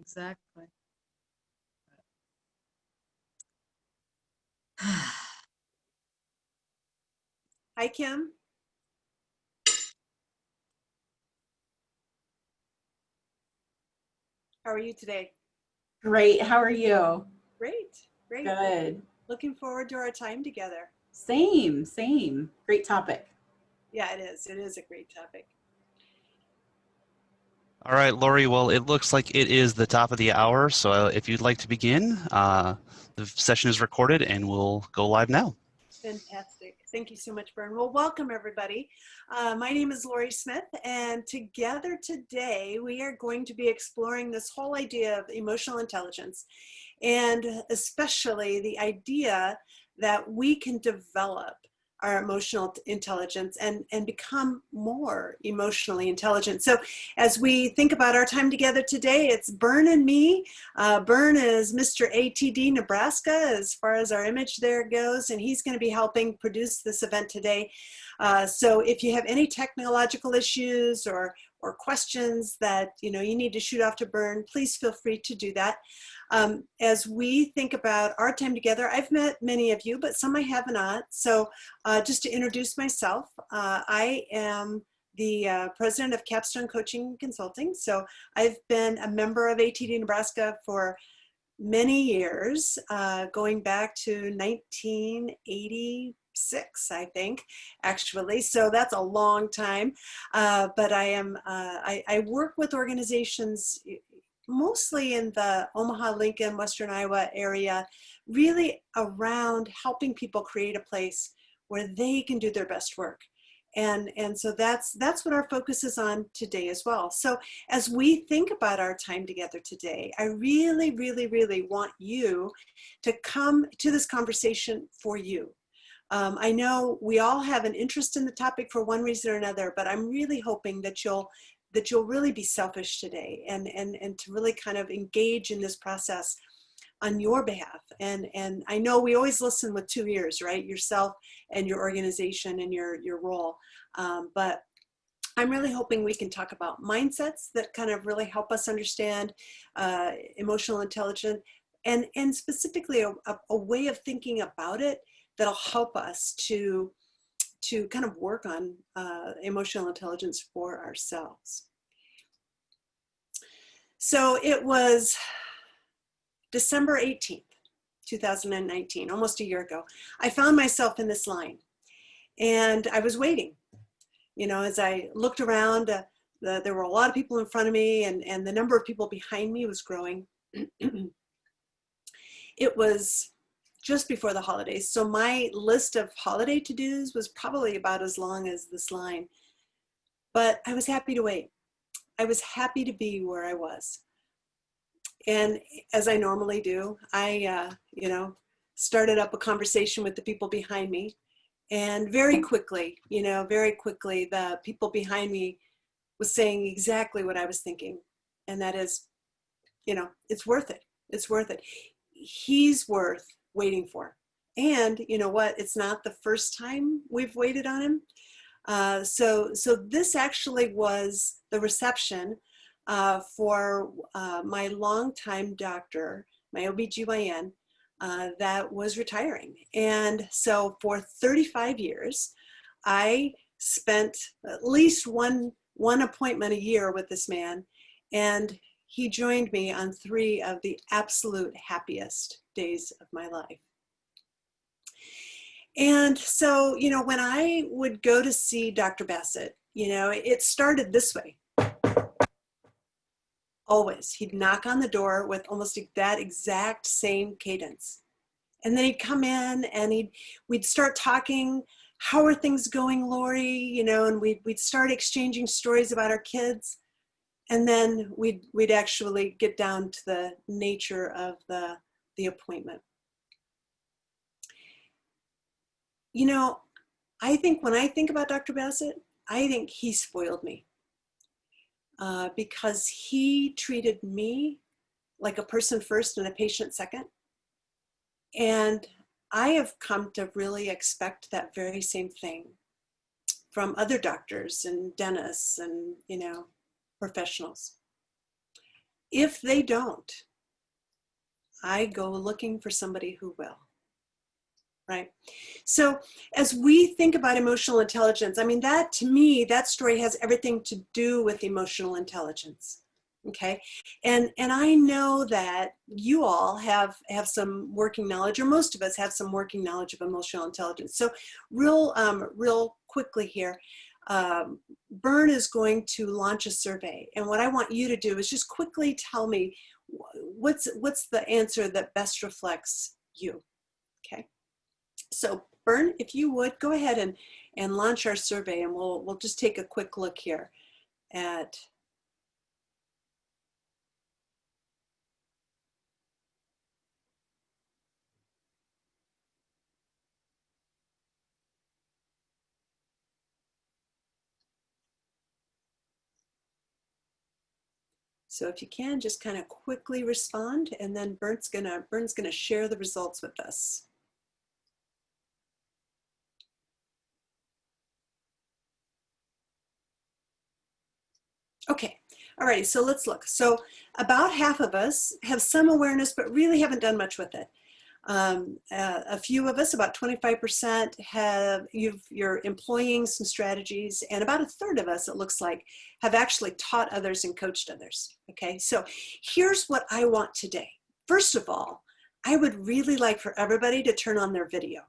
Exactly. Hi, Kim. How are you today? Great. How are you? Great, great. Good. Looking forward to our time together. Same, same. Great topic. Yeah, it is. It is a great topic. All right, Lori, well, it looks like it is the top of the hour, so if you'd like to begin, the session is recorded and we'll go live now. Fantastic. Thank you so much, Bern. Well, welcome everybody. My name is Lori Smith, and together today we are going to be exploring this whole idea of emotional intelligence, and especially the idea that we can develop our emotional intelligence and become more emotionally intelligent. So as we think about our time together today, it's Bern and me. Bern is Mr. ATD Nebraska as far as our image there goes, and he's going to be helping produce this event today. So if you have any technological issues or questions that you need to shoot off to Bern, please feel free to do that. As we think about our time together, I've met many of you, but some I have not. So just to introduce myself, I am the president of Capstone Coaching and Consulting. So I've been a member of ATD Nebraska for many years, going back to 1986, I think, actually. So that's a long time. But I work with organizations mostly in the Omaha, Lincoln, Western Iowa area, really around helping people create a place where they can do their best work. And so that's what our focus is on today as well. So as we think about our time together today, I really, really, really want you to come to this conversation for you. I know we all have an interest in the topic for one reason or another, but I'm really hoping that you'll really be selfish today and to really kind of engage in this process on your behalf. And I know we always listen with two ears, right? Yourself and your organization and your role. But I'm really hoping we can talk about mindsets that kind of really help us understand emotional intelligence and specifically a way of thinking about it that'll help us to kind of work on emotional intelligence for ourselves. So it was December 18th, 2019, almost a year ago. I found myself in this line and I was waiting. As I looked around, there were a lot of people in front of me and the number of people behind me was growing. It was just before the holidays. So my list of holiday to-dos was probably about as long as this line. But I was happy to wait. I was happy to be where I was. And as I normally do, I, started up a conversation with the people behind me. And very quickly, the people behind me was saying exactly what I was thinking. And that is, it's worth it. It's worth it. He's worth waiting for. And you know what? It's not the first time we've waited on him. So this actually was the reception for my longtime doctor, my OBGYN, that was retiring. And so for 35 years, I spent at least one appointment a year with this man. And he joined me on 3 of the absolute happiest days of my life. And so, when I would go to see Dr. Bassett, it started this way. Always. He'd knock on the door with almost that exact same cadence. And then he'd come in and we'd start talking. How are things going, Lori? And we'd start exchanging stories about our kids. And then we'd actually get down to the nature of the appointment. I think when I think about Dr. Bassett, I think he spoiled me because he treated me like a person first and a patient second. And I have come to really expect that very same thing from other doctors and dentists and, professionals. If they don't, I go looking for somebody who will. Right? So as we think about emotional intelligence, I mean, that to me, that story has everything to do with emotional intelligence. Okay. And I know that you all have some working knowledge, or most of us have some working knowledge of emotional intelligence. So real quickly here, Bern is going to launch a survey. And what I want you to do is just quickly tell me what's the answer that best reflects you. Okay. So Bern, if you would go ahead and launch our survey, and we'll just take a quick look here at. So if you can, just kind of quickly respond, and then Bern's gonna share the results with us. Okay, all right, so let's look. So about half of us have some awareness, but really haven't done much with it. A few of us, about 25%, you're employing some strategies, and about a third of us, it looks like, have actually taught others and coached others. Okay, so here's what I want today. First of all, I would really like for everybody to turn on their video.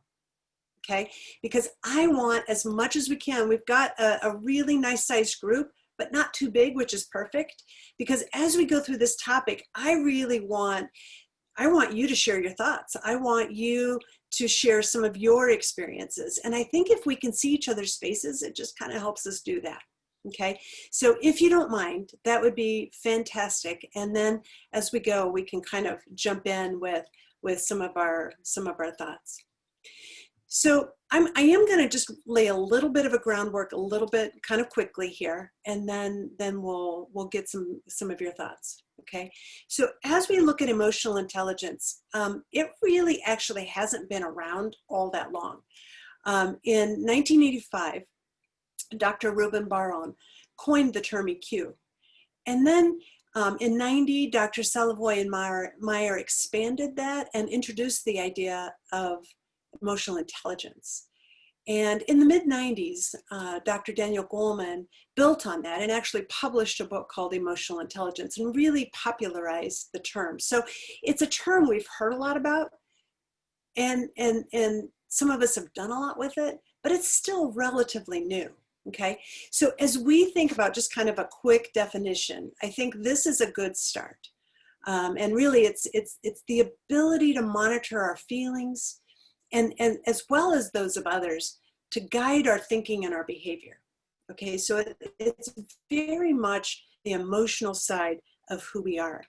Okay, because I want, as much as we can, we've got a really nice sized group, but not too big, which is perfect, because as we go through this topic, I want you to share your thoughts. I want you to share some of your experiences. And I think if we can see each other's faces, it just kind of helps us do that. Okay, so if you don't mind, that would be fantastic. And then as we go, we can kind of jump in with some of our thoughts. So I am going to just lay a little bit of a groundwork, a little bit kind of quickly here, and then we'll get some of your thoughts. Okay. So as we look at emotional intelligence, it really actually hasn't been around all that long. In 1985, Dr. Ruben Baron coined the term EQ. And then in 90, Dr. Salovey and Meyer expanded that and introduced the idea of emotional intelligence. And in the mid-90s, Dr. Daniel Goleman built on that and actually published a book called Emotional Intelligence and really popularized the term. So it's a term we've heard a lot about, and some of us have done a lot with it, but it's still relatively new. Okay, so as we think about just kind of a quick definition, I think this is a good start. And really, it's the ability to monitor our feelings, and as well as those of others, to guide our thinking and our behavior. Okay, so it's very much the emotional side of who we are.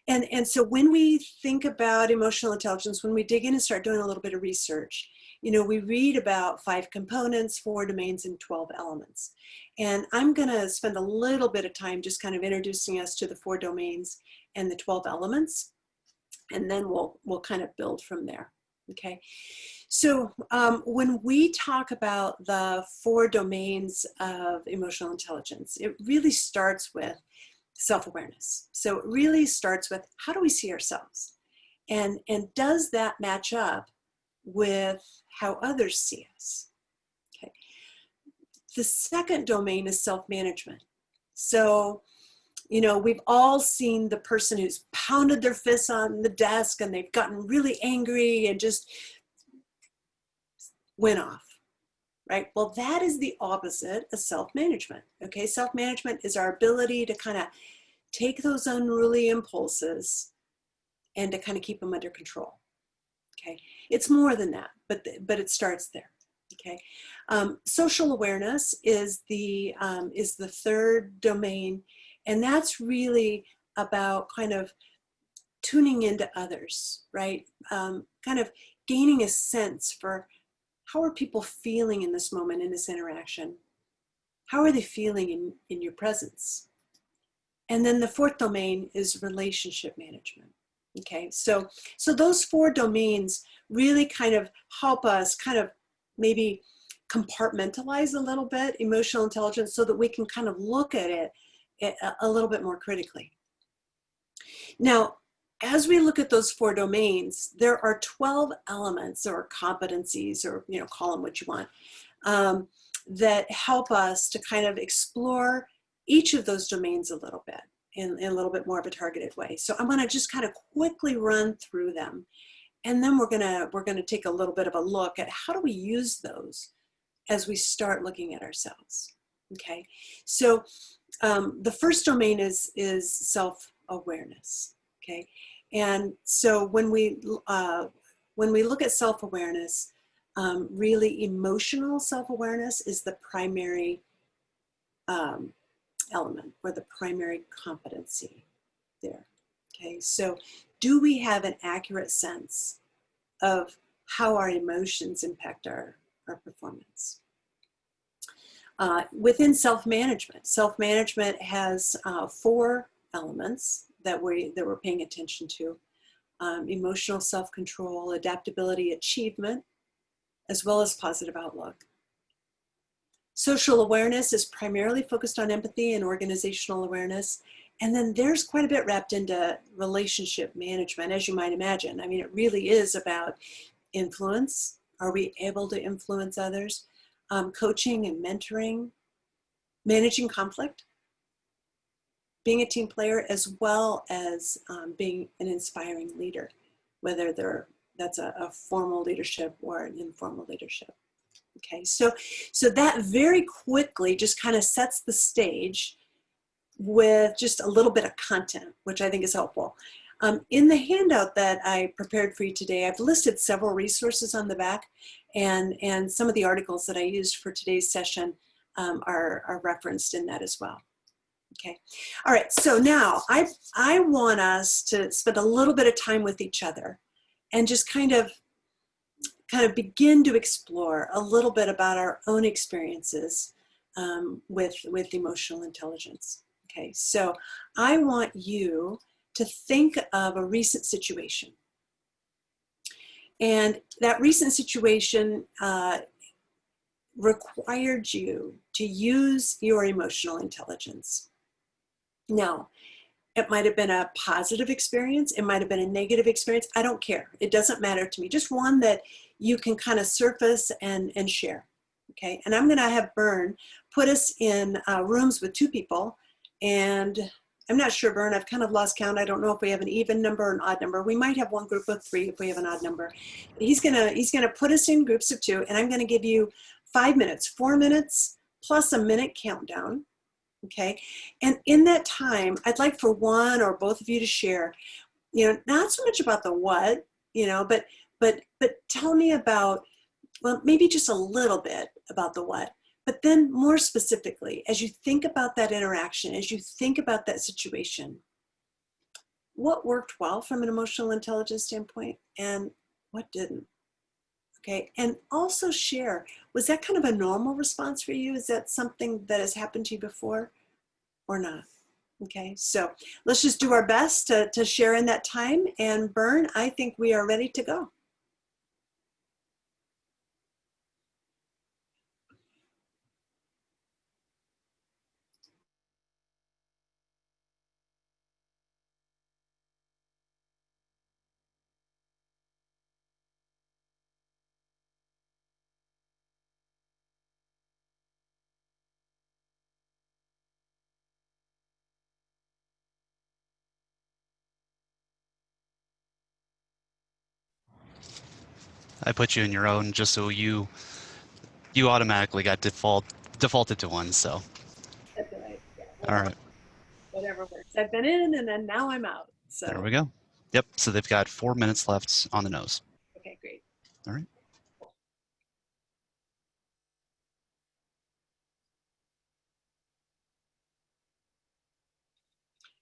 And so when we think about emotional intelligence, when we dig in and start doing a little bit of research, you know, we read about 5 components, 4 domains, and 12 elements. And I'm going to spend a little bit of time just kind of introducing us to the 4 domains and the 12 elements, and then we'll kind of build from there. Okay, so when we talk about the 4 domains of emotional intelligence, it really starts with self-awareness. So it really starts with, how do we see ourselves? And does that match up with how others see us? Okay. The second domain is self-management. So, you know, we've all seen the person who's pounded their fists on the desk and they've gotten really angry and just went off, right? Well, that is the opposite of self-management. Okay, self-management is our ability to kind of take those unruly impulses and to kind of keep them under control. Okay, it's more than that, but it starts there. Okay, social awareness is the third domain, and that's really about kind of tuning into others, right? Kind of gaining a sense for, how are people feeling in this moment, in this interaction? How are they feeling in your presence? And then the 4th domain is relationship management. Okay, so those 4 domains really kind of help us kind of maybe compartmentalize a little bit emotional intelligence so that we can kind of look at it a little bit more critically. Now, as we look at those 4 domains, there are 12 elements or competencies, or call them what you want, that help us to kind of explore each of those domains a little bit in a little bit more of a targeted way. So I'm going to just kind of quickly run through them, and then we're gonna take a little bit of a look at how do we use those as we start looking at ourselves. Okay, so the first domain is self-awareness. Okay, and so when we look at self-awareness, really emotional self-awareness is the primary element, or the primary competency there. Okay, so do we have an accurate sense of how our emotions impact our performance? Within self-management has 4 elements that we're paying attention to: emotional self-control, adaptability, achievement, as well as positive outlook. Social awareness is primarily focused on empathy and organizational awareness. And then there's quite a bit wrapped into relationship management, as you might imagine. I mean, it really is about influence. Are we able to influence others? Coaching and mentoring, managing conflict, being a team player, as well as being an inspiring leader, whether that's a formal leadership or an informal leadership. Okay, so that very quickly just kind of sets the stage with just a little bit of content, which I think is helpful. In the handout that I prepared for you today, I've listed several resources on the back, and some of the articles that I used for today's session are referenced in that as well. Okay, all right, so now I want us to spend a little bit of time with each other and just kind of begin to explore a little bit about our own experiences with emotional intelligence. Okay, so I want you to think of a recent situation. And that recent situation required you to use your emotional intelligence. Now, it might have been a positive experience. It might have been a negative experience. I don't care. It doesn't matter to me. Just one that you can kind of surface and share. Okay, and I'm going to have Bern put us in rooms with 2 people. And I'm not sure, Bern, I've kind of lost count. I don't know if we have an even number or an odd number. We might have one group of 3 if we have an odd number. He's gonna put us in groups of 2, and I'm gonna give you 5 minutes, 4 minutes plus a minute countdown. Okay, and in that time, I'd like for one or both of you to share, not so much about the what, but tell me about, well, maybe just a little bit about the what. But then more specifically, as you think about that interaction, as you think about that situation, what worked well from an emotional intelligence standpoint and what didn't? Okay, and also share, was that kind of a normal response for you? Is that something that has happened to you before or not? Okay, so let's just do our best to share in that time. And Bern, I think we are ready to go. I put you in your own just so you automatically got defaulted to one. So That's all right. Yeah, all right, whatever works. I've been in and then now I'm out. So there we go. Yep. So they've got 4 minutes left on the nose. okay, great. All right.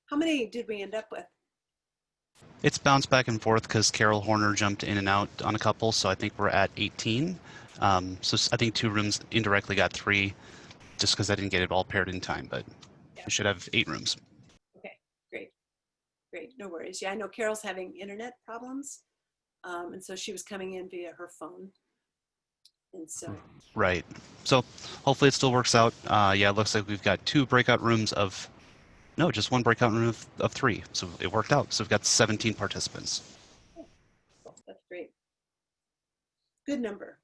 How many did we end up with? It's bounced back and forth because Carol Horner jumped in and out on a couple, so I think we're at 18. So I think 2 rooms indirectly got 3, just because I didn't get it all paired in time, but Yeah. we should have 8 rooms. Okay, great, no worries. Yeah, I know Carol's having internet problems, and so she was coming in via her phone, and so Right. So hopefully it still works out. Yeah, it looks like we've got 2 breakout rooms of No, just one breakout room of 3. So it worked out. So we've got 17 participants. Cool. That's great. Good number.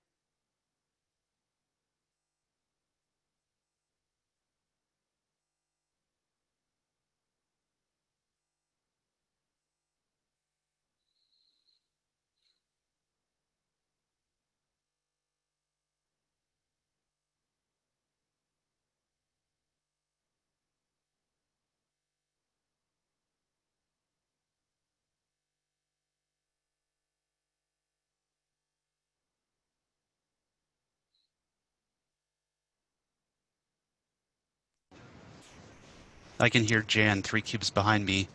I can hear Jan 3 cubes behind me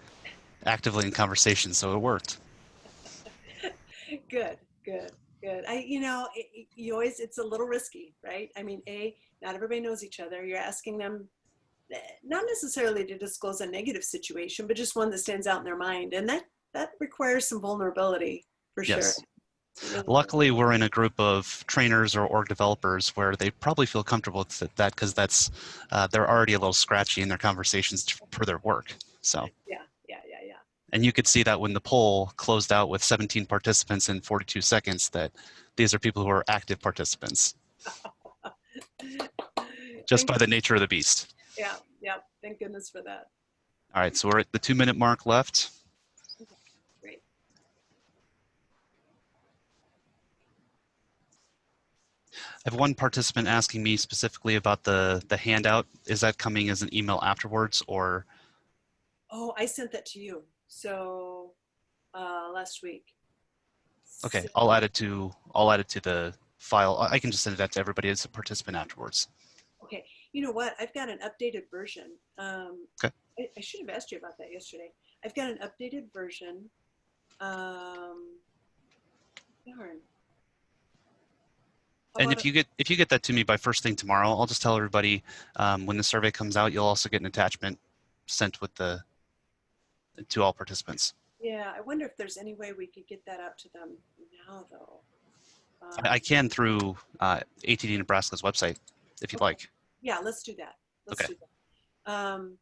actively in conversation, so it worked. Good, good, good. You always, it's a little risky, right? I mean, not everybody knows each other. You're asking them not necessarily to disclose a negative situation, but just one that stands out in their mind. And that requires some vulnerability for sure. Yes. It really does. Luckily, we're in a group of trainers or org developers where they probably feel comfortable with that because they're already a little scratchy in their conversations per their work. So, Yeah. and you could see that when the poll closed out with 17 participants in 42 seconds, that these are people who are active participants just by the nature of the beast. Yeah. Thank goodness for that. All right, so we're at the 2-minute mark left. Great. I have one participant asking me specifically about the handout. Is that coming as an email afterwards, or? Oh, I sent that to you. So last week. Okay, So- I'll add it to the file. I can just send it out to everybody as a participant afterwards. Okay. You know what? I've got an updated version. Okay. I should have asked you about that yesterday. I've got an updated version. Darn. How And about if you get that to me by first thing tomorrow, I'll just tell everybody when the survey comes out, you'll also get an attachment sent with to all participants. yeah, I wonder if there's any way we could get that out to them now, though. I can through ATD Nebraska's website if you'd Okay. like. Yeah, let's do that. Let's Okay. do that.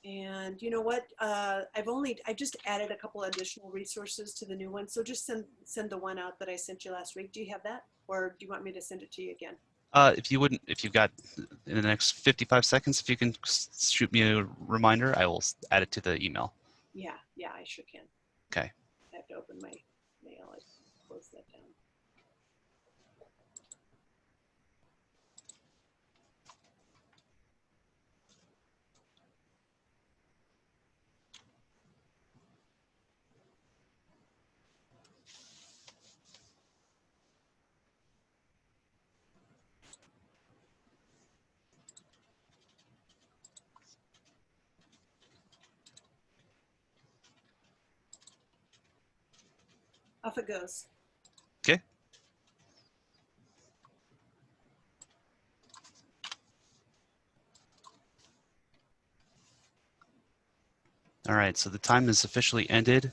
And you know what? I just added a couple additional resources to the new one. So just send the one out that I sent you last week. Do you have that, or do you want me to send it to you again? If you've got in the next 55 seconds, if you can shoot me a reminder, I will add it to the email. Yeah, I sure can. Okay. I have to open my mail. I close that down. Off it goes. Okay. All right, so the time is officially ended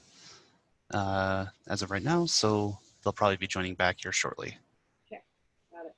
as of right now, so they'll probably be joining back here shortly. Okay, got it.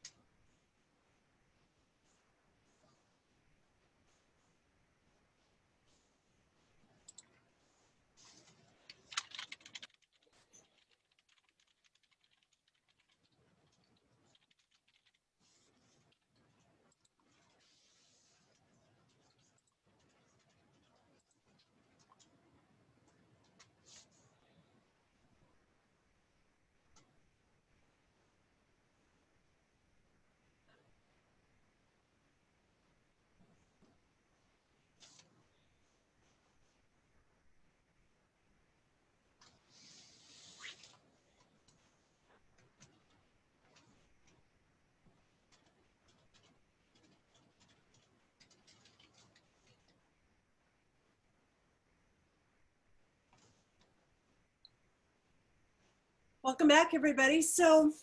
Welcome back, everybody. So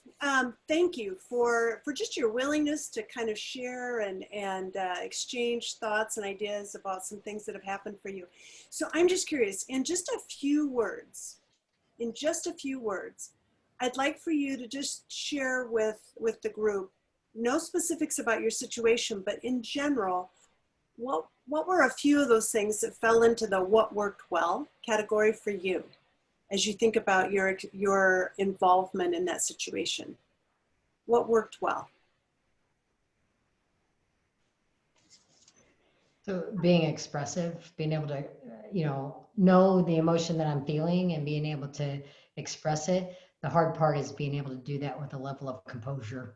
thank you for just your willingness to kind of share and exchange thoughts and ideas about some things that have happened for you. So I'm just curious, in just a few words, I'd like for you to just share with the group, no specifics about your situation, but in general, what were a few of those things that fell into the what worked well category for you as you think about your involvement in that situation? What worked well? So being expressive, being able to, know the emotion that I'm feeling and being able to express it. The hard part is being able to do that with a level of composure.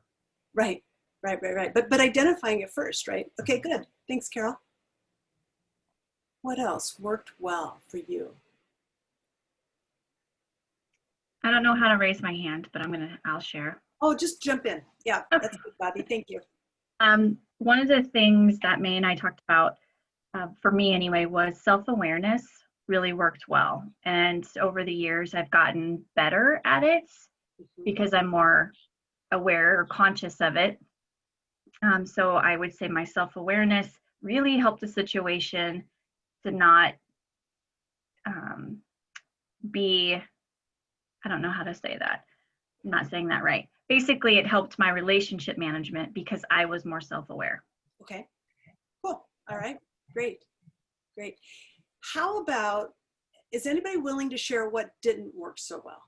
Right. But identifying it first, right? Okay, good. Thanks, Carol. What else worked well for you? I don't know how to raise my hand, but I'll share. Oh, just jump in. Yeah, Okay. that's good, Bobby. Thank you. One of the things that May and I talked about, for me anyway, was self-awareness really worked well. And over the years, I've gotten better at it because I'm more aware or conscious of it. So I would say my self-awareness really helped the situation to not be, I don't know how to say that. I'm not saying that right. Basically, it helped my relationship management because I was more self-aware. Okay, cool. All right, great. How about, is anybody willing to share what didn't work so well?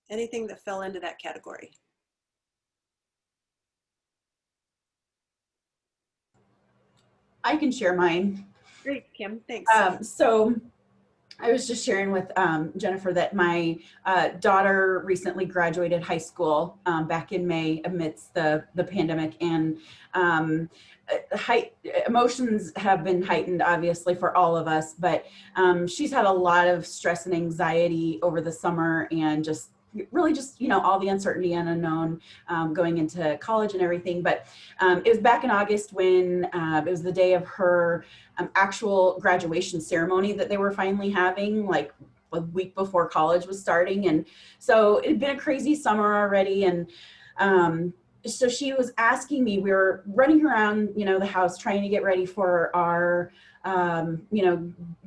Anything that fell into that category? I can share mine. Great, Kim, thanks. So I was just sharing with Jennifer that my daughter recently graduated high school back in May amidst the pandemic, and emotions have been heightened obviously for all of us, but she's had a lot of stress and anxiety over the summer, and just all the uncertainty and unknown going into college and everything. But it was back in August when it was the day of her actual graduation ceremony that they were finally having, like a week before college was starting. And so it had been a crazy summer already. And so she was asking me, we were running around, the house trying to get ready for our,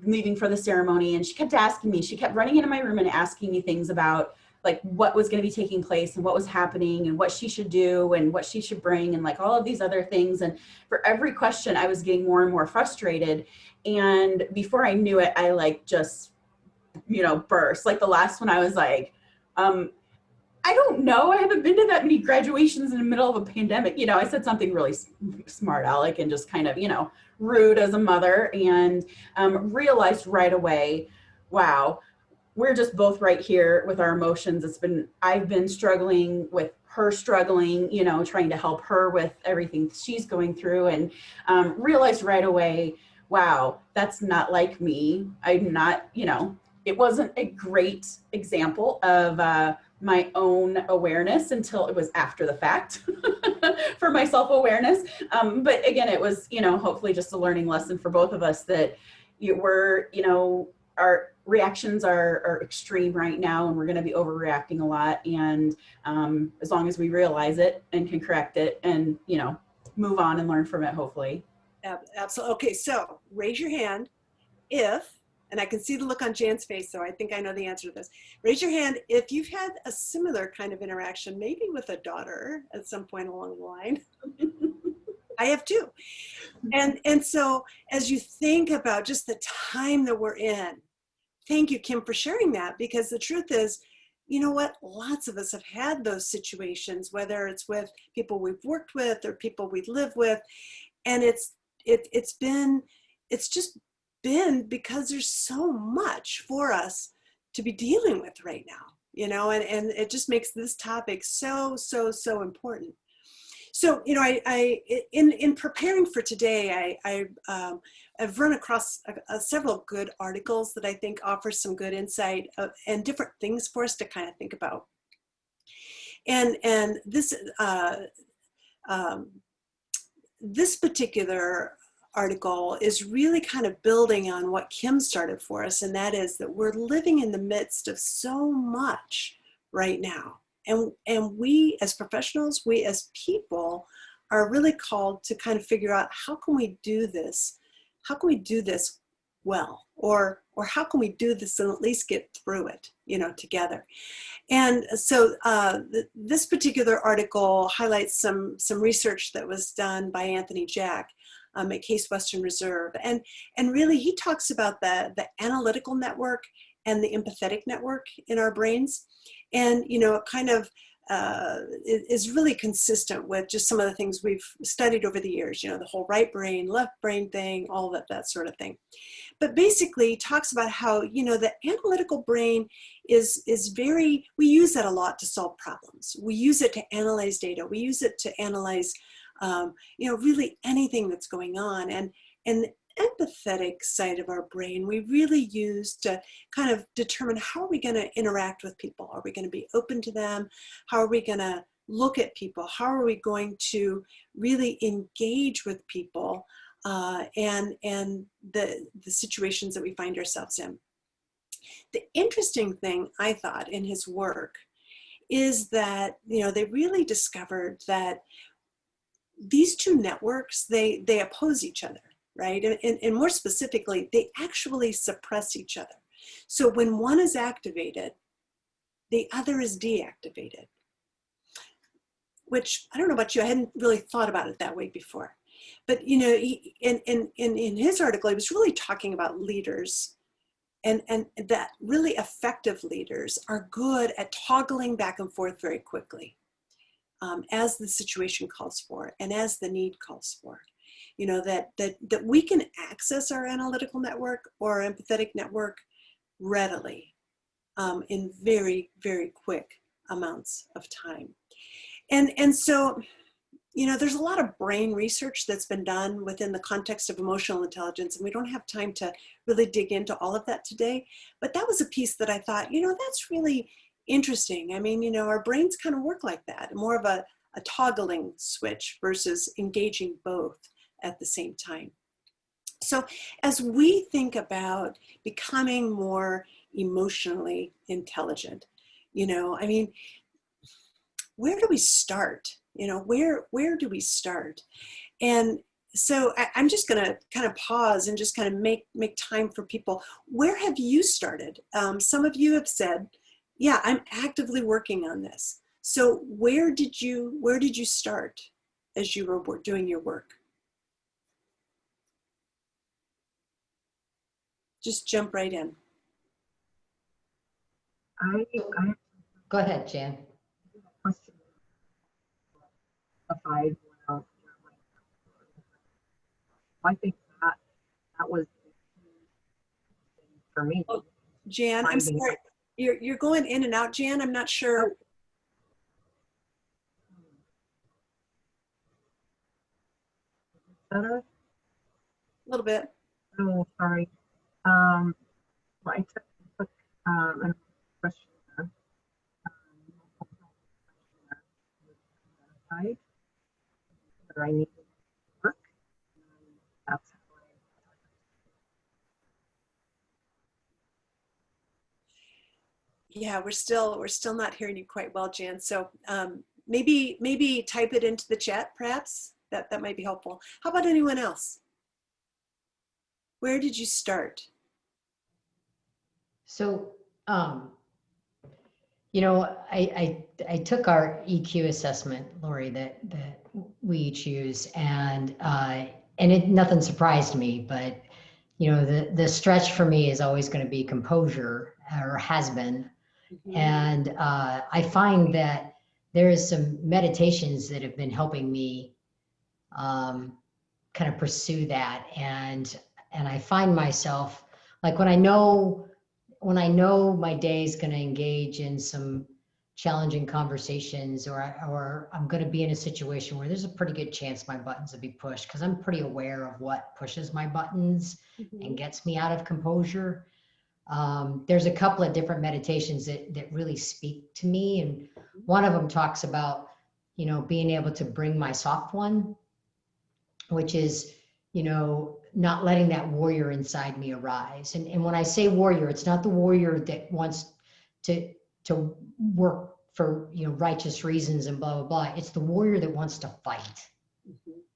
leaving for the ceremony. And she kept asking me, she kept running into my room and asking me things about like what was going to be taking place and what was happening and what she should do and what she should bring and like all of these other things. And for every question, I was getting more and more frustrated. And before I knew it, I like just, burst. Like the last one, I was like, I don't know. I haven't been to that many graduations in the middle of a pandemic. I said something really smart aleck and just kind of, rude as a mother, and realized right away, wow, we're just both right here with our emotions. I've been struggling with her struggling, trying to help her with everything she's going through, and realized right away, wow, that's not like me. I'm not, it wasn't a great example of my own awareness until it was after the fact for my self-awareness. But again, it was, hopefully just a learning lesson for both of us that our reactions are extreme right now, and we're going to be overreacting a lot. And as long as we realize it and can correct it and, move on and learn from it, hopefully. Absolutely. Okay, so raise your hand if, and I can see the look on Jan's face, so I think I know the answer to this. Raise your hand if you've had a similar kind of interaction, maybe with a daughter at some point along the line. I have too. And so as you think about just the time that we're in, thank you, Kim, for sharing that, because the truth is, you know what? Lots of us have had those situations, whether it's with people we've worked with or people we live with. And it's just been because there's so much for us to be dealing with right now, and it just makes this topic so important. So, in preparing for today, I've run across several good articles that I think offer some good insight and different things for us to kind of think about. And this particular article is really kind of building on what Kim started for us, and that is that we're living in the midst of so much right now. And we as professionals, we as people are really called to kind of figure out how can we do this? How can we do this well? Or how can we do this and at least get through it, together? And so this particular article highlights some research that was done by Anthony Jack at Case Western Reserve. And really he talks about the analytical network and the empathetic network in our brains. And, you know, it kind of is really consistent with just some of the things we've studied over the years, you know, the whole right brain, left brain thing, all that sort of thing. But basically he talks about how, you know, the analytical brain is very, we use that a lot to solve problems. We use it to analyze data. We use it to analyze, you know, really anything that's going on. And the empathetic side of our brain, we really use to kind of determine how are we going to interact with people? Are we going to be open to them? How are we going to look at people? How are we going to really engage with people and the situations that we find ourselves in? The interesting thing I thought in his work is that, you know, they really discovered that these two networks, they oppose each other. Right? And more specifically, they actually suppress each other. So when one is activated, the other is deactivated, which I don't know about you, I hadn't really thought about it that way before. But, you know, in his article, he was really talking about leaders and that really effective leaders are good at toggling back and forth very quickly as the situation calls for and as the need calls for. You know, that we can access our analytical network or our empathetic network readily in very, very quick amounts of time. And so, you know, there's a lot of brain research that's been done within the context of emotional intelligence, and we don't have time to really dig into all of that today. But that was a piece that I thought, you know, that's really interesting. I mean, you know, our brains kind of work like that, more of a toggling switch versus engaging both at the same time. So as we think about becoming more emotionally intelligent, you know, I mean, where do we start? You know, where do we start? And so I'm just going to kind of pause and just kind of make time for people. Where have you started? Some of you have said, yeah, I'm actively working on this. So where did you start as you were doing your work? Just jump right in. Go ahead, Jan. I think that was for me. Oh, Jan, I'm sorry. You're going in and out, Jan. I'm not sure. Better? A little bit. Oh, sorry. Well, I took a questionnaire. That I needed to work. That's how Yeah, we're still not hearing you quite well, Jan. So maybe type it into the chat, perhaps. That might be helpful. How about anyone else? Where did you start? So, you know, I took our EQ assessment, Lori, that we each use, and nothing surprised me, but you know, the stretch for me is always going to be composure, or has been. Mm-hmm. And I find that there is some meditations that have been helping me kind of pursue that, and I find myself like when I know my day is going to engage in some challenging conversations, or I'm going to be in a situation where there's a pretty good chance my buttons will be pushed, because I'm pretty aware of what pushes my buttons and gets me out of composure. There's a couple of different meditations that really speak to me, and one of them talks about, you know, being able to bring my soft one, which is, you know, not letting that warrior inside me arise. And when I say warrior, it's not the warrior that wants to work for, you know, righteous reasons and blah, blah, blah. It's the warrior that wants to fight,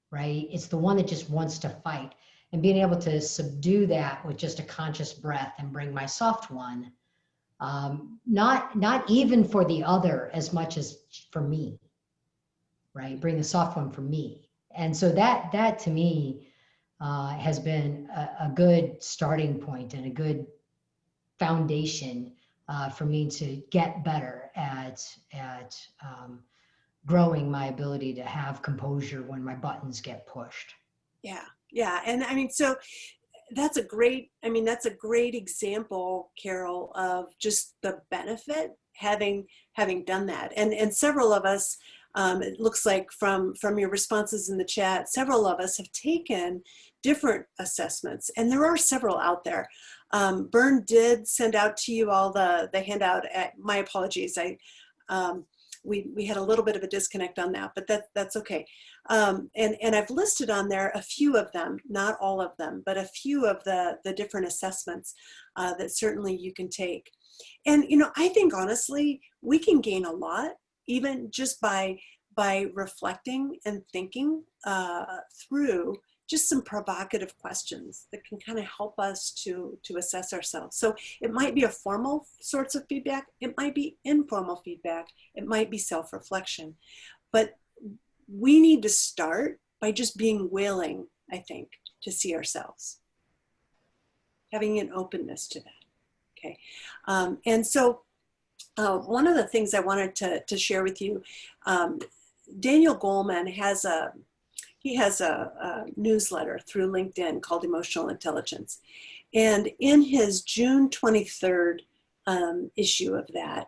right? It's the one that just wants to fight. And being able to subdue that with just a conscious breath and bring my soft one, not even for the other as much as for me, right? Bring the soft one for me. And so that to me has been a good starting point and a good foundation for me to get better at growing my ability to have composure when my buttons get pushed. Yeah. Yeah. And I mean, so that's a great example, Carol, of just the benefit having done that. And several of us, it looks like from your responses in the chat, several of us have taken different assessments, and there are several out there. Bern did send out to you all the handout. My apologies. We had a little bit of a disconnect on that, but that's okay. And I've listed on there a few of them, not all of them, but a few of the different assessments that certainly you can take. And, I think honestly, we can gain a lot, even just by reflecting and thinking through just some provocative questions that can kind of help us to assess ourselves. So it might be a formal sorts of feedback. It might be informal feedback. It might be self-reflection. But we need to start by just being willing, I think, to see ourselves, having an openness to that. Okay. And so one of the things I wanted to share with you, Daniel Goleman has a newsletter through LinkedIn called Emotional Intelligence. And in his June 23rd issue of that,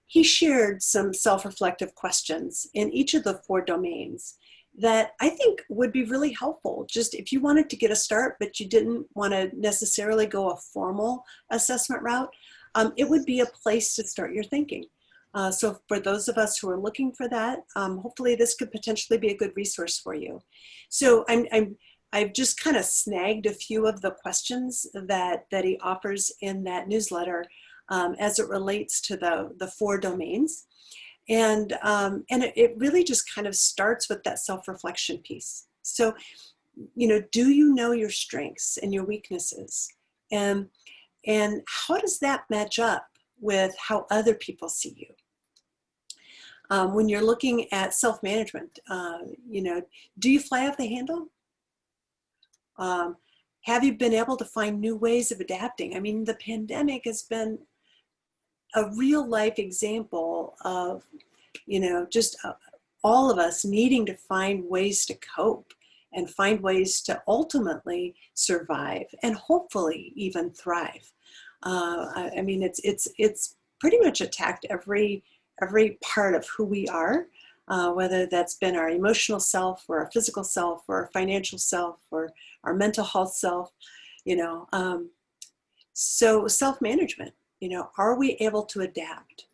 he shared some self-reflective questions in each of the 4 domains that I think would be really helpful. Just if you wanted to get a start, but you didn't want to necessarily go a formal assessment route, it would be a place to start your thinking. So for those of us who are looking for that, hopefully this could potentially be a good resource for you. So I've just kind of snagged a few of the questions that he offers in that newsletter as it relates to the 4 domains. And it really just kind of starts with that self-reflection piece. So, do you know your strengths and your weaknesses? And how does that match up with how other people see you? When you're looking at self-management, do you fly off the handle? Have you been able to find new ways of adapting? I mean, the pandemic has been a real life example of, just all of us needing to find ways to cope and find ways to ultimately survive and hopefully even thrive. I mean, it's pretty much attacked every part of who we are, whether that's been our emotional self or our physical self or our financial self or our mental health self, so self-management, are we able to adapt?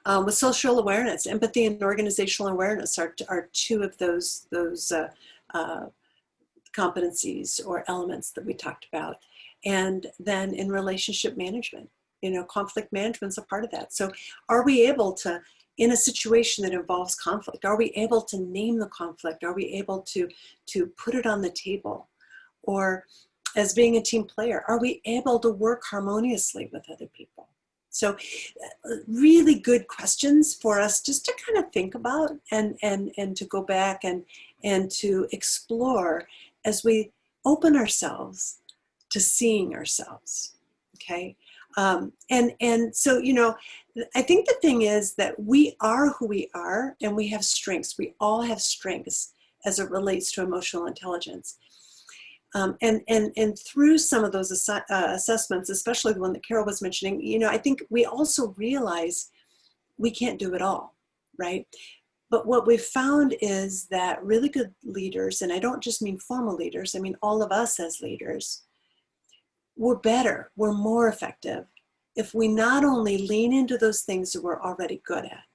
With social awareness, empathy and organizational awareness are 2 of those competencies or elements that we talked about. And then in relationship management, conflict management is a part of that. So are we able to, in a situation that involves conflict, are we able to name the conflict? Are we able to put it on the table? Or as being a team player, are we able to work harmoniously with other people? So really good questions for us just to kind of think about and to go back and to explore as we open ourselves to seeing ourselves, okay? And so, I think the thing is that we are who we are and we have strengths. We all have strengths as it relates to emotional intelligence. And through some of those assessments, especially the one that Carol was mentioning, I think we also realize we can't do it all, right? But what we've found is that really good leaders, and I don't just mean formal leaders, I mean all of us as leaders, we're better, we're more effective if we not only lean into those things that we're already good at,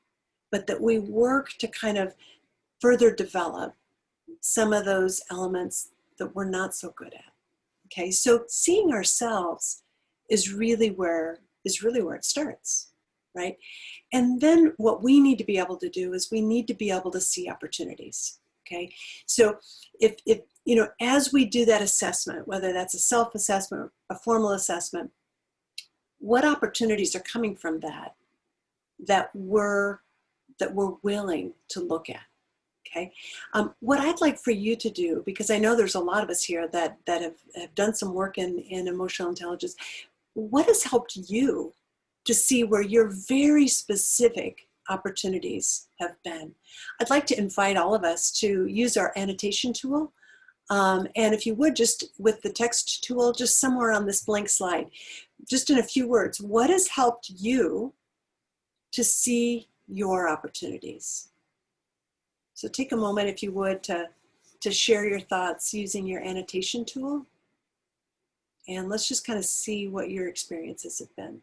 but that we work to kind of further develop some of those elements that we're not so good at. Okay, so seeing ourselves is really where it starts, right? And then what we need to be able to do is we need to be able to see opportunities. Okay, so if as we do that assessment, whether that's a self-assessment, a formal assessment, what opportunities are coming from that we're willing to look at? Okay. What I'd like for you to do, because I know there's a lot of us here that have done some work in emotional intelligence, what has helped you to see where your very specific opportunities have been? I'd like to invite all of us to use our annotation tool. And if you would, just with the text tool, just somewhere on this blank slide, just in a few words, what has helped you to see your opportunities? So take a moment, if you would, to share your thoughts using your annotation tool. And let's just kind of see what your experiences have been.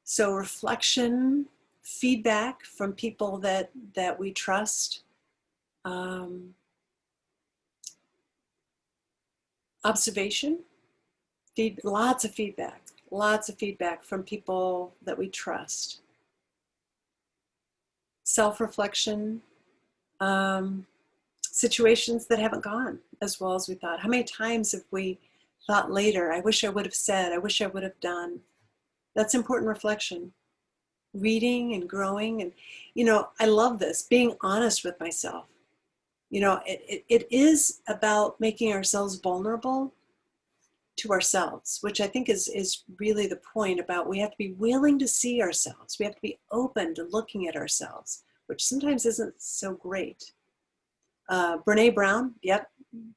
So reflection, feedback from people that we trust, observation, lots of feedback from people that we trust, self-reflection, situations that haven't gone as well as we thought. How many times have we thought later, I wish I would have said, I wish I would have done? That's important reflection. Reading and growing. And, I love this, being honest with myself. It is about making ourselves vulnerable to ourselves, which I think is really the point about we have to be willing to see ourselves. We have to be open to looking at ourselves, which sometimes isn't so great. Brene Brown, yep,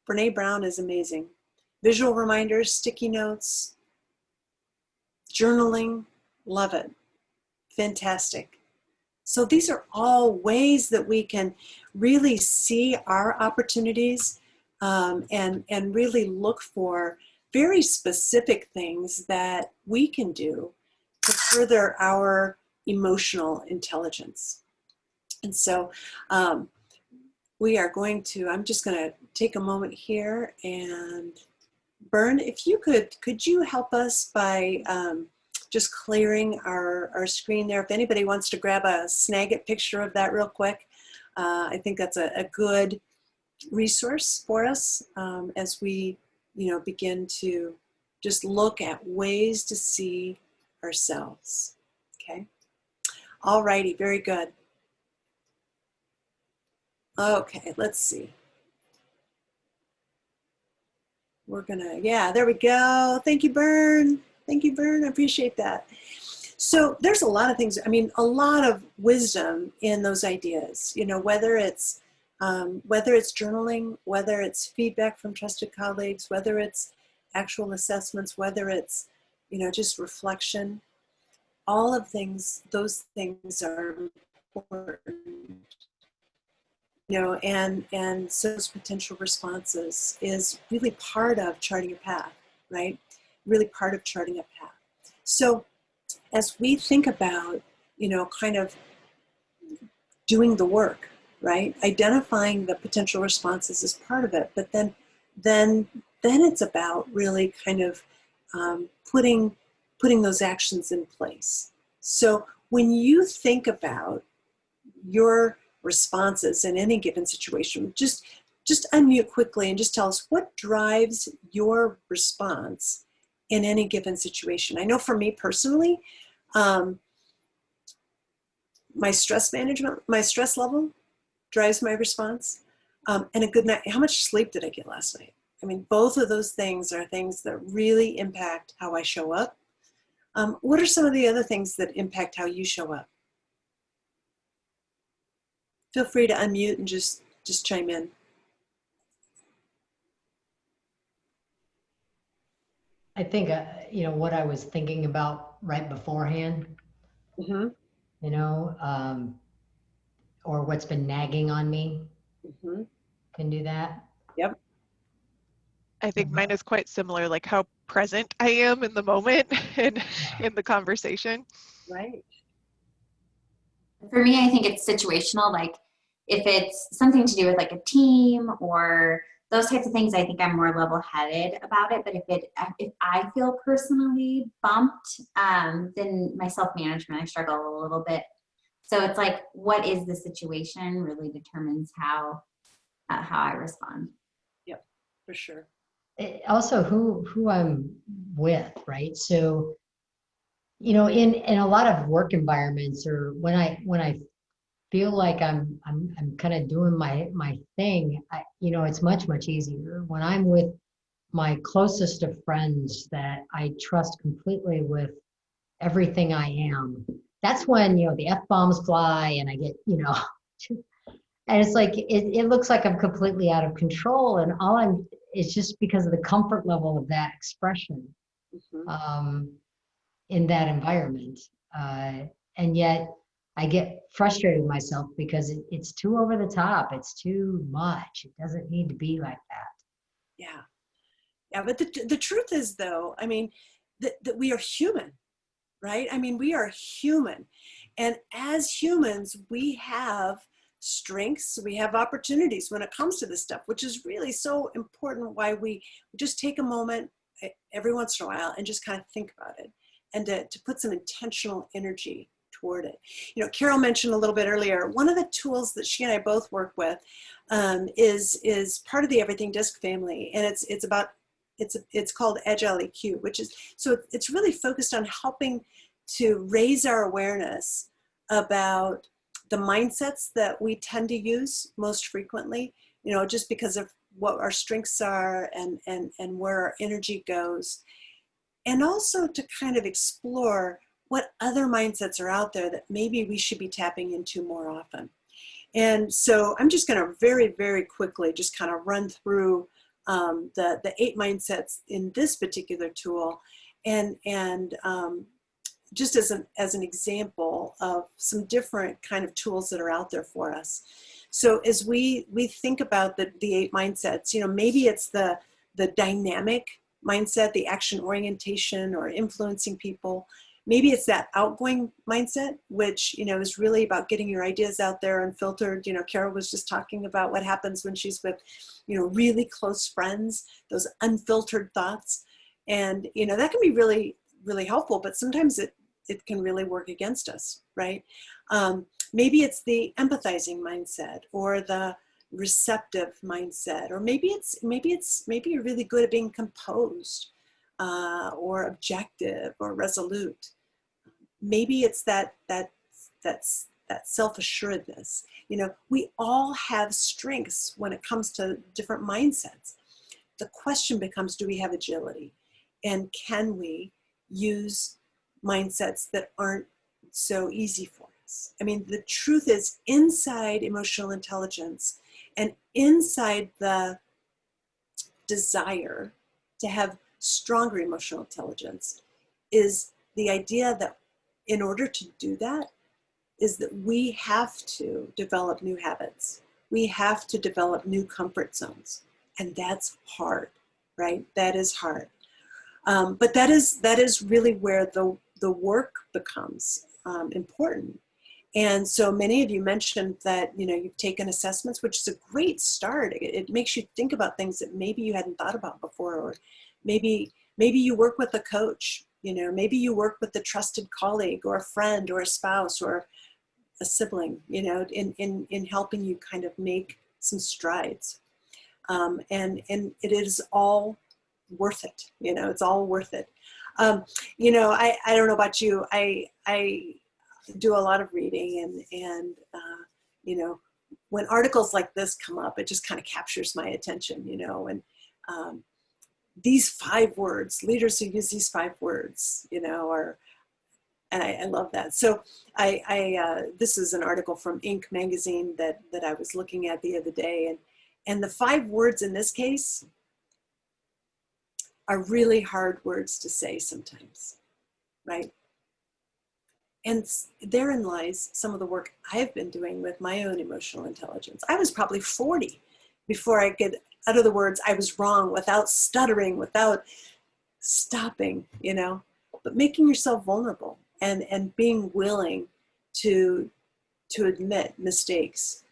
Brene Brown is amazing. Visual reminders, sticky notes, journaling, love it. Fantastic. So these are all ways that we can really see our opportunities and really look for very specific things that we can do to further our emotional intelligence. And so we are going to, I'm just going to take a moment here, and Bern, if you could you help us by just clearing our screen there? If anybody wants to grab a Snagit picture of that real quick, I think that's a good resource for us as we, begin to just look at ways to see ourselves. Okay. All righty. Very good. Okay. Let's see. We're gonna, yeah, there we go. Thank you, Bern. Thank you, Bern. I appreciate that. So there's a lot of things, a lot of wisdom in those ideas, whether it's journaling, whether it's feedback from trusted colleagues, whether it's actual assessments, whether it's, just reflection, all of those things are important. And so those potential responses is really part of charting a path, right? Really part of charting a path. So as we think about, kind of doing the work, right? Identifying the potential responses is part of it, but then it's about really kind of putting those actions in place. So when you think about your responses in any given situation, just unmute quickly and just tell us what drives your response in any given situation. I know for me personally, my stress management, my stress level drives my response, and a good night. How much sleep did I get last night? Both of those things are things that really impact how I show up. What are some of the other things that impact how you show up? Feel free to unmute and just chime in. I think, what I was thinking about right beforehand, Mm-hmm. Or what's been nagging on me Mm-hmm. can do that. Yep. I think mine is quite similar, like how present I am in the moment and in the conversation. Right. For me, I think it's situational. Like if it's something to do with like a team or those types of things, I think I'm more level-headed about it. But if I feel personally bumped, then my self-management, I struggle a little bit. So it's like, what is the situation really determines how I respond. Yep, for sure. Also, who I'm with, right? So, you know, in a lot of work environments, or when I feel like I'm kind of doing my thing, you know, it's much easier when I'm with my closest of friends that I trust completely with everything I am. That's when, you know, the F-bombs fly and I get, you know, and it's like it looks like I'm completely out of control, and it's just because of the comfort level of that expression in that environment. And yet I get frustrated with myself because it's too over the top. It's too much. It doesn't need to be like that. Yeah. Yeah. But the truth is, though, I mean, that we are human, right? I mean, we are human. And as humans, we have strengths, we have opportunities when it comes to this stuff, which is really so important, why we just take a moment every once in a while and just kind of think about it, and to put some intentional energy toward it. You know, Carol mentioned a little bit earlier, one of the tools that she and I both work with is part of the Everything Disc family, and it's called Agile EQ, which is, so it's really focused on helping to raise our awareness about the mindsets that we tend to use most frequently, you know, just because of what our strengths are and where our energy goes. And also to kind of explore what other mindsets are out there that maybe we should be tapping into more often. And so I'm just going to very quickly just kind of run through the 8 mindsets in this particular tool, and just as an example of some different kind of tools that are out there for us. So as we think about the 8 mindsets, you know, maybe it's the dynamic mindset, the action orientation or influencing people. Maybe it's that outgoing mindset, which, you know, is really about getting your ideas out there unfiltered. You know, Carol was just talking about what happens when she's with, you know, really close friends, those unfiltered thoughts. And, you know, that can be really helpful, but sometimes it can really work against us, right? Maybe it's the empathizing mindset or the receptive mindset, or maybe you're really good at being composed or objective or resolute. Maybe it's that self-assuredness. You know, we all have strengths when it comes to different mindsets. The question becomes, do we have agility? And can we use mindsets that aren't so easy for us? I mean, the truth is, inside emotional intelligence and inside the desire to have stronger emotional intelligence is the idea that in order to do that, is that we have to develop new habits. We have to develop new comfort zones. And that's hard, right? That is hard. But that is really where the work becomes important. And so many of you mentioned that, you know, you've taken assessments, which is a great start. It makes you think about things that maybe you hadn't thought about before, or maybe you work with a coach, you know, maybe you work with a trusted colleague or a friend or a spouse or a sibling, you know, in helping you kind of make some strides. And it is all worth it, you know, it's all worth it. You know, I don't know about you, I do a lot of reading, and you know, when articles like this come up, it just kind of captures my attention, you know, and these 5 words, leaders who use these 5 words, you know, and I love that. So this is an article from Inc. magazine that I was looking at the other day, and the 5 words in this case are really hard words to say sometimes, right? And therein lies some of the work I've been doing with my own emotional intelligence. I was probably 40 before I could utter the words "I was wrong" without stuttering, without stopping, you know, but making yourself vulnerable and being willing to admit mistakes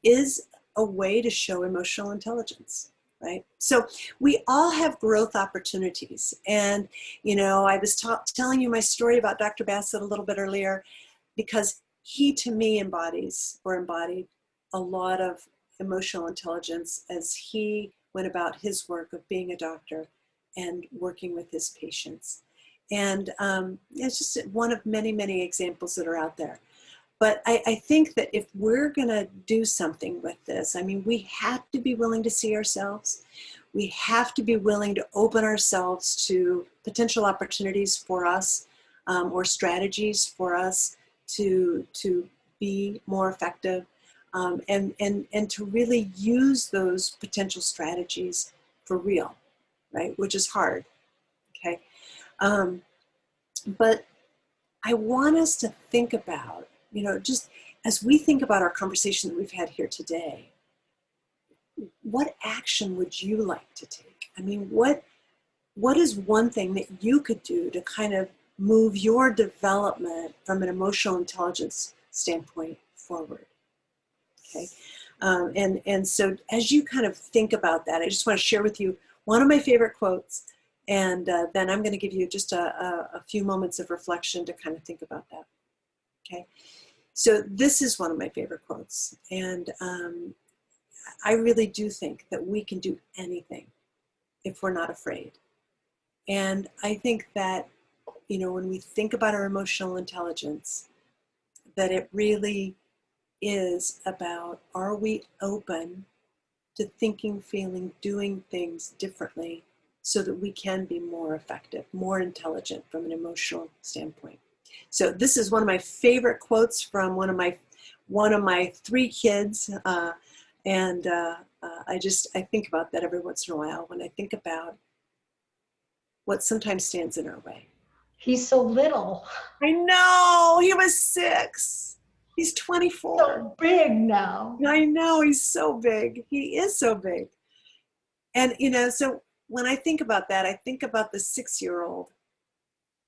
is a way to show emotional intelligence, right? So we all have growth opportunities. And, you know, I was telling you my story about Dr. Bassett a little bit earlier, because he, to me, embodied a lot of emotional intelligence as he went about his work of being a doctor and working with his patients. And it's just one of many, many examples that are out there. But I think that if we're going to do something with this, I mean, we have to be willing to see ourselves. We have to be willing to open ourselves to potential opportunities for us, or strategies for us to be more effective, and to really use those potential strategies for real, right? Which is hard, okay? But I want us to think about, you know, just as we think about our conversation that we've had here today, what action would you like to take? I mean, what is one thing that you could do to kind of move your development from an emotional intelligence standpoint forward? Okay. And so as you kind of think about that, I just want to share with you one of my favorite quotes, and then I'm going to give you just a few moments of reflection to kind of think about that. Okay. So this is one of my favorite quotes, and I really do think that we can do anything if we're not afraid. And I think that, you know, when we think about our emotional intelligence, that it really is about, are we open to thinking, feeling, doing things differently so that we can be more effective, more intelligent from an emotional standpoint. So this is one of my favorite quotes from one of my 3 kids, and I think about that every once in a while when I think about what sometimes stands in our way. He's so little. I know, he was 6. He's 24. So big now. I know, he's so big. He is so big. And, you know, so when I think about that, I think about the 6-year-old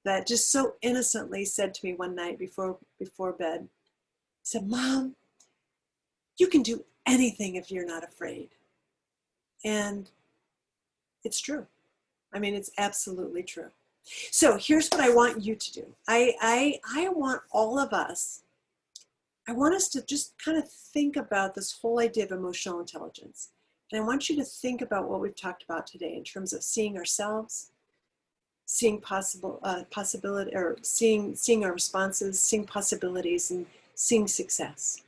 that just so innocently said to me one night before bed, said, "Mom, you can do anything if you're not afraid." And it's true. I mean, it's absolutely true. So here's what I want you to do. I want all of us, I want us to just kind of think about this whole idea of emotional intelligence. And I want you to think about what we've talked about today in terms of seeing ourselves, seeing possibility, or seeing our responses, seeing possibilities, and seeing success.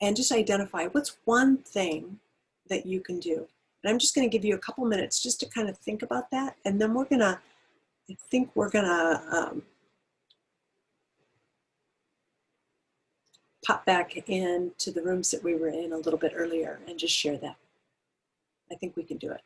And just identify what's one thing that you can do. And I'm just going to give you a couple minutes just to kind of think about that. And then I think we're going to pop back into the rooms that we were in a little bit earlier and just share that. I think we can do it.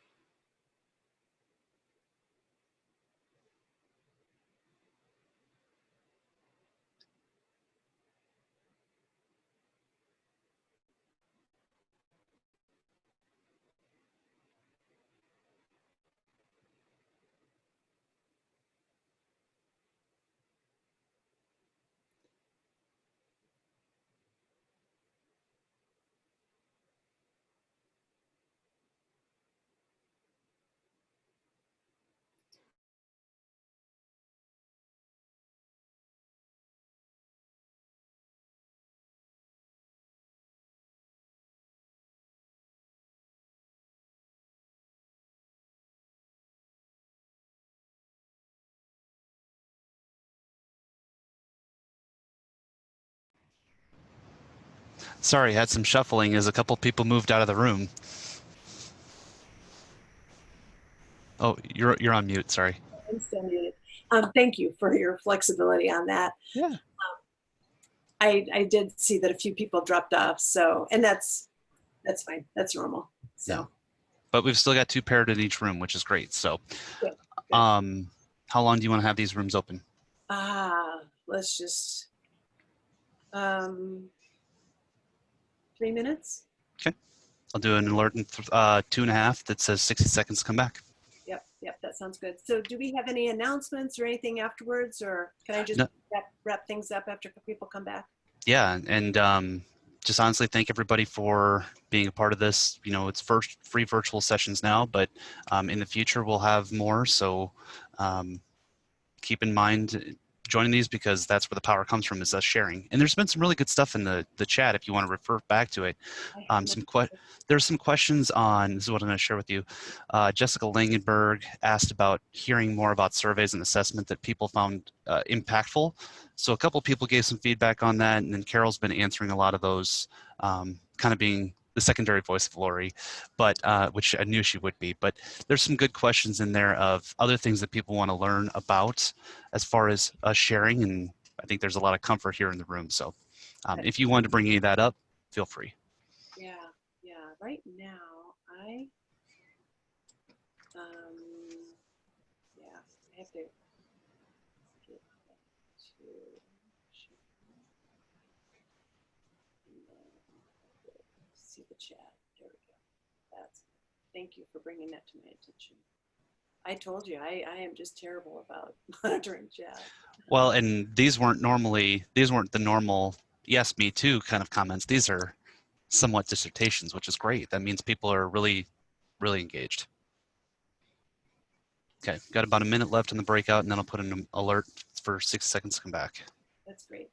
Sorry, had some shuffling as a couple people moved out of the room. Oh, you're on mute. Sorry. I'm still muted. Thank you for your flexibility on that. Yeah. I did see that a few people dropped off, so, and that's fine. That's normal. So. Yeah. But we've still got 2 paired in each room, which is great. So, Good. how long do you want to have these rooms open? Let's just 3 minutes. Okay. I'll do an alert in 2.5 that says 60 seconds to come back. Yep, that sounds good. So do we have any announcements or anything afterwards, or can I just No. wrap things up after people come back? Yeah, and just honestly thank everybody for being a part of this. You know, it's first free virtual sessions now, but in the future we'll have more. So keep in mind joining these, because that's where the power comes from, is us sharing. And there's been some really good stuff in the chat if you want to refer back to it. There's some questions on, this is what I'm going to share with you. Jessica Langenberg asked about hearing more about surveys and assessment that people found impactful. So a couple people gave some feedback on that, and then Carol's been answering a lot of those, kind of being the secondary voice of Lori, but which I knew she would be. But there's some good questions in there of other things that people want to learn about as far as us sharing, and I think there's a lot of comfort here in the room. So if you wanted to bring any of that up, feel free. Yeah. Right now, I have to get to see the chat. There we go. Thank you for bringing that to my attention. I told you, I am just terrible about monitoring chat. Well, and these weren't the normal yes, me too kind of comments. These are somewhat dissertations, which is great. That means people are really, really engaged. Okay, got about a minute left in the breakout, and then I'll put an alert for 6 seconds to come back. That's great.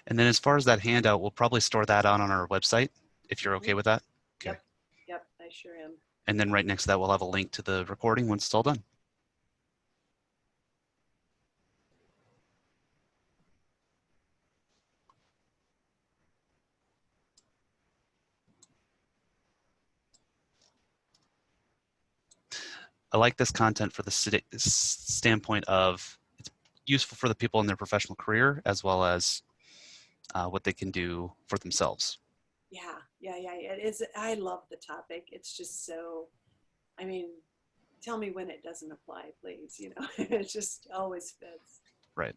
And then as far as that handout, we'll probably store that on our website, if you're okay with that. Okay. Yep, I sure am. And then right next to that, we'll have a link to the recording once it's all done. I like this content for the standpoint of it's useful for the people in their professional career, as well as what they can do for themselves. Yeah. It is. I love the topic. It's just so, I mean, tell me when it doesn't apply, please. You know, it just always fits. Right.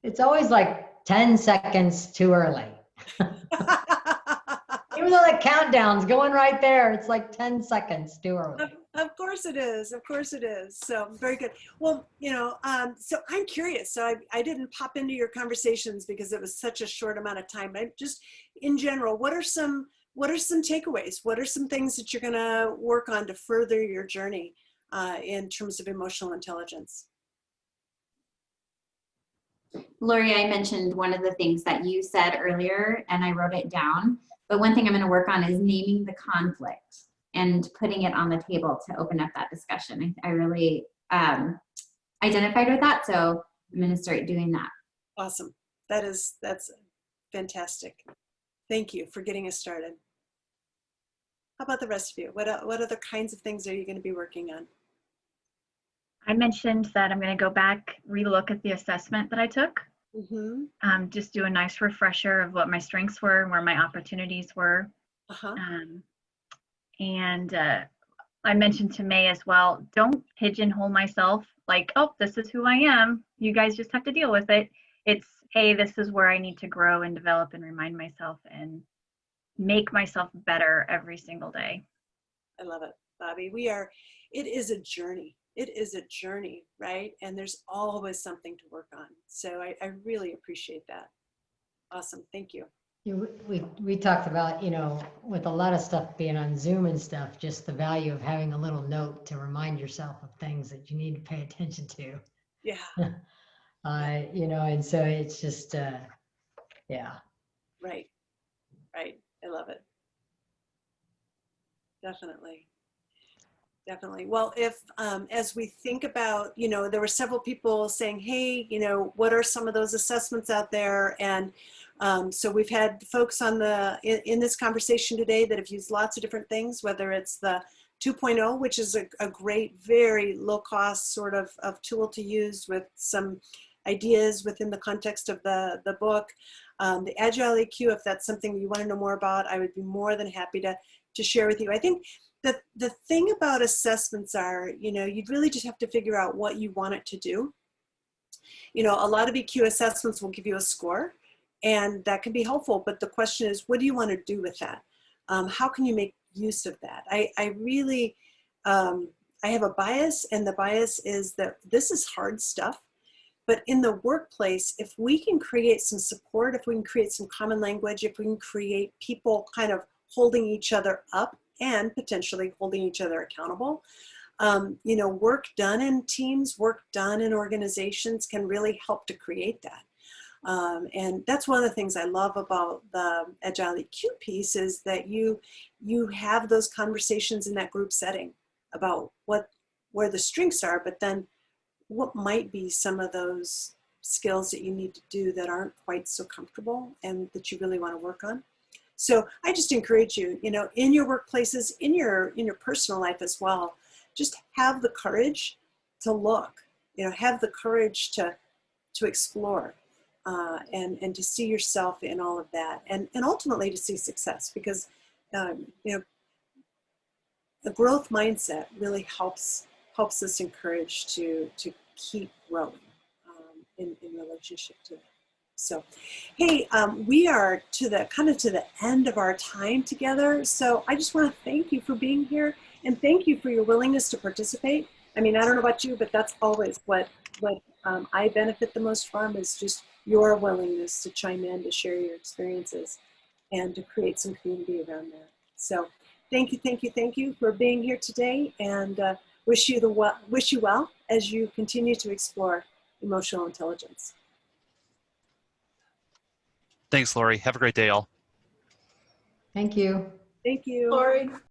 It's always like 10 seconds too early. Even though the countdown's going right there, it's like 10 seconds too early. Of course it is. Of course it is. So very good. Well, you know, so I'm curious. So I didn't pop into your conversations because it was such a short amount of time. But just in general, what are some takeaways? What are some things that you're going to work on to further your journey in terms of emotional intelligence? Lori, I mentioned one of the things that you said earlier, and I wrote it down. But one thing I'm going to work on is naming the conflict and putting it on the table to open up that discussion. I really identified with that, so I'm going to start doing that. Awesome. That's fantastic. Thank you for getting us started. How about the rest of you? What other kinds of things are you going to be working on? I mentioned that I'm going to go back, relook at the assessment that I took. Mm-hmm. Just do a nice refresher of what my strengths were and where my opportunities were. Uh-huh. And I mentioned to May as well, don't pigeonhole myself like, oh, this is who I am. You guys just have to deal with it. It's, hey, this is where I need to grow and develop and remind myself and make myself better every single day. I love it, Bobby. It is a journey. It is a journey, right? And there's always something to work on. So I really appreciate that. Awesome. Thank you. We talked about, with a lot of stuff being on Zoom and stuff, just the value of having a little note to remind yourself of things that you need to pay attention to. Yeah. And so it's just, yeah. Right. Right. I love it. Definitely. Definitely. Well, if as we think about, there were several people saying, hey, what are some of those assessments out there? And so we've had folks in this conversation today that have used lots of different things, whether it's the 2.0, which is a great, very low cost sort of tool to use with some ideas within the context of the book. The Agile EQ, if that's something you want to know more about, I would be more than happy to share with you. I think the thing about assessments are, you'd really just have to figure out what you want it to do. A lot of EQ assessments will give you a score, and that can be helpful, but the question is, what do you want to do with that? How can you make use of that? I really, I have a bias, and the bias is that this is hard stuff. But in the workplace, if we can create some support, if we can create some common language, if we can create people kind of holding each other up and potentially holding each other accountable, work done in teams, work done in organizations can really help to create that. And that's one of the things I love about the Agile EQ piece is that you have those conversations in that group setting about where the strengths are, but then what might be some of those skills that you need to do that aren't quite so comfortable and that you really want to work on. So I just encourage you, in your workplaces, in your personal life as well, just have the courage to look, have the courage to explore and to see yourself in all of that and ultimately to see success, because, a growth mindset really helps us encourage to keep growing in relationship to that. So, hey, we are to the end of our time together. So I just want to thank you for being here and thank you for your willingness to participate. I mean, I don't know about you, but that's always what I benefit the most from, is just your willingness to chime in, to share your experiences, and to create some community around that. So thank you for being here today, and wish you well as you continue to explore emotional intelligence. Thanks, Lori. Have a great day, all. Thank you. Thank you. Lori.